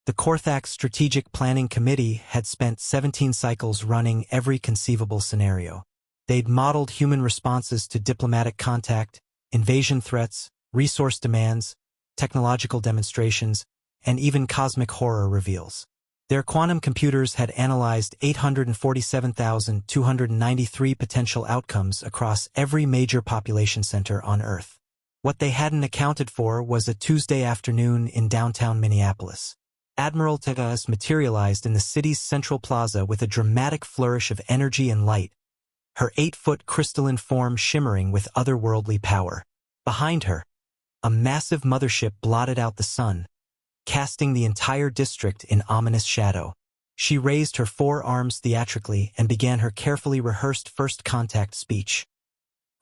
The Korthak Strategic Planning Committee had spent 17 cycles running every conceivable scenario. They'd modeled human responses to diplomatic contact, invasion threats, resource demands, technological demonstrations, and even cosmic horror reveals. Their quantum computers had analyzed 847,293 potential outcomes across every major population center on Earth. What they hadn't accounted for was a Tuesday afternoon in downtown Minneapolis. Admiral Tegas materialized in the city's central plaza with a dramatic flourish of energy and light, her 8-foot crystalline form shimmering with otherworldly power. Behind her, a massive mothership blotted out the sun, casting the entire district in ominous shadow. She raised her 4 arms theatrically and began her carefully rehearsed first contact speech.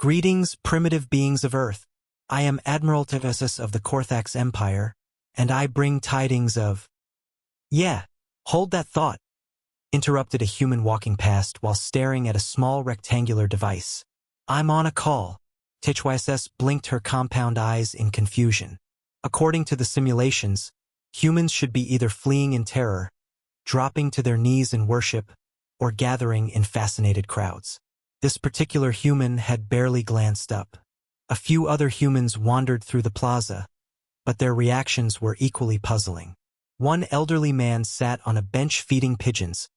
"Greetings, primitive beings of Earth. I am Admiral Tegas of the Korthax Empire, and I bring tidings of—" "Yeah, hold that thought," interrupted a human walking past while staring at a small rectangular device. "I'm on a call." HFY blinked her compound eyes in confusion. According to the simulations, humans should be either fleeing in terror, dropping to their knees in worship, or gathering in fascinated crowds. This particular human had barely glanced up. A few other humans wandered through the plaza, but their reactions were equally puzzling. One elderly man sat on a bench feeding pigeons,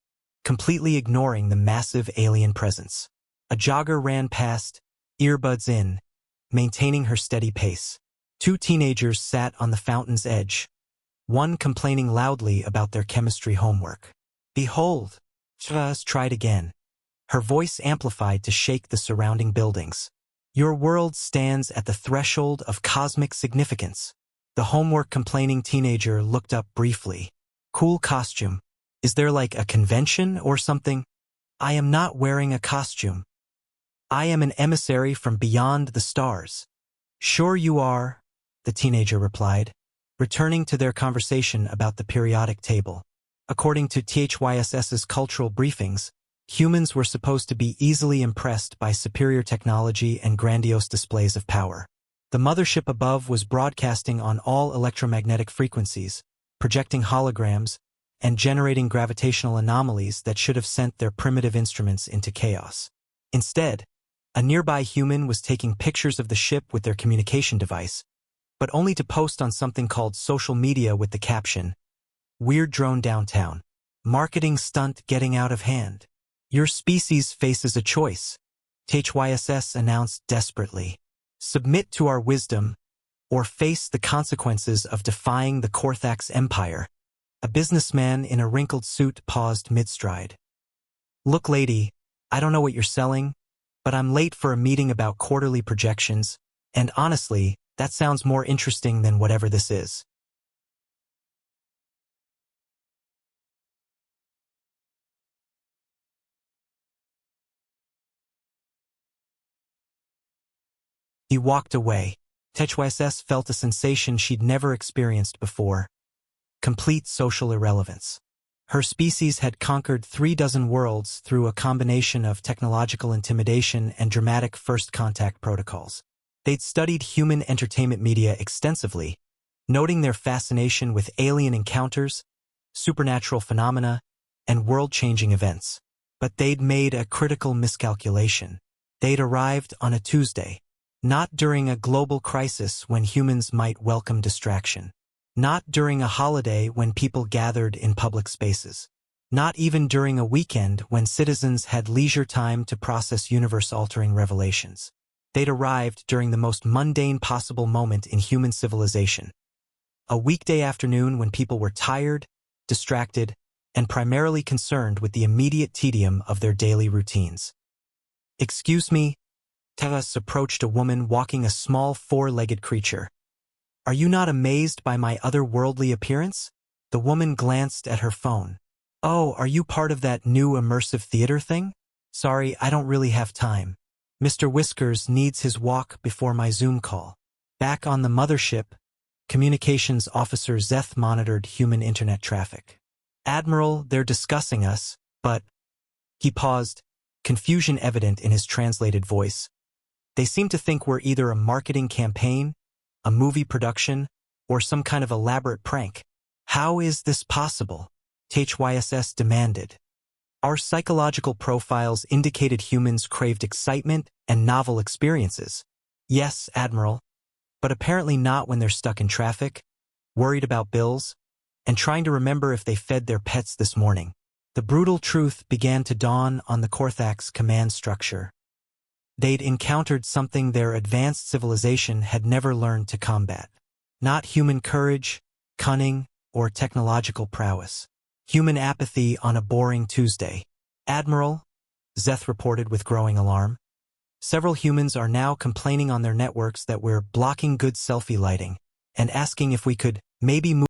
completely ignoring the massive alien presence. A jogger ran past, earbuds in, maintaining her steady pace. 2 teenagers sat on the fountain's edge, one complaining loudly about their chemistry homework. "Behold," Shaz tried again, her voice amplified to shake the surrounding buildings. "Your world stands at the threshold of cosmic significance." The homework-complaining teenager looked up briefly. "Cool costume. Is there like a convention or something?" "I am not wearing a costume. I am an emissary from beyond the stars." "Sure you are," the teenager replied, returning to their conversation about the periodic table. According to THYSS's cultural briefings, humans were supposed to be easily impressed by superior technology and grandiose displays of power. The mothership above was broadcasting on all electromagnetic frequencies, projecting holograms, and generating gravitational anomalies that should have sent their primitive instruments into chaos. Instead, a nearby human was taking pictures of the ship with their communication device, but only to post on something called social media with the caption, "Weird drone downtown. Marketing stunt getting out of hand. Your species faces a choice," HYSS announced desperately. "Submit to our wisdom, or face the consequences of defying the Korthax Empire." A businessman in a wrinkled suit paused mid-stride. "Look, lady, I don't know what you're selling, but I'm late for a meeting about quarterly projections, and honestly, that sounds more interesting than whatever this is." He walked away. HYSS felt a sensation she'd never experienced before. Complete social irrelevance. Her species had conquered 36 worlds through a combination of technological intimidation and dramatic first contact protocols. They'd studied human entertainment media extensively, noting their fascination with alien encounters, supernatural phenomena, and world-changing events. But they'd made a critical miscalculation. They'd arrived on a Tuesday. Not during a global crisis when humans might welcome distraction. Not during a holiday when people gathered in public spaces. Not even during a weekend when citizens had leisure time to process universe-altering revelations. They'd arrived during the most mundane possible moment in human civilization. A weekday afternoon when people were tired, distracted, and primarily concerned with the immediate tedium of their daily routines. "Excuse me," Tegas approached a woman walking a small 4-legged creature. "Are you not amazed by my otherworldly appearance?" The woman glanced at her phone. "Oh, are you part of that new immersive theater thing? Sorry, I don't really have time. Mr. Whiskers needs his walk before my Zoom call." Back on the mothership, Communications Officer Zeth monitored human internet traffic. "Admiral, they're discussing us, but—" He paused, confusion evident in his translated voice. "They seem to think we're either a marketing campaign, a movie production, or some kind of elaborate prank." How is this possible? HYSS demanded. Our psychological profiles indicated humans craved excitement and novel experiences. Yes, Admiral, but apparently not when they're stuck in traffic, worried about bills, and trying to remember if they fed their pets this morning. The brutal truth began to dawn on the Korthak's command structure. They'd encountered something their advanced civilization had never learned to combat. Not human courage, cunning, or technological prowess. Human apathy on a boring Tuesday. Admiral, Zeth reported with growing alarm. Several humans are now complaining on their networks that we're blocking good selfie lighting and asking if we could maybe move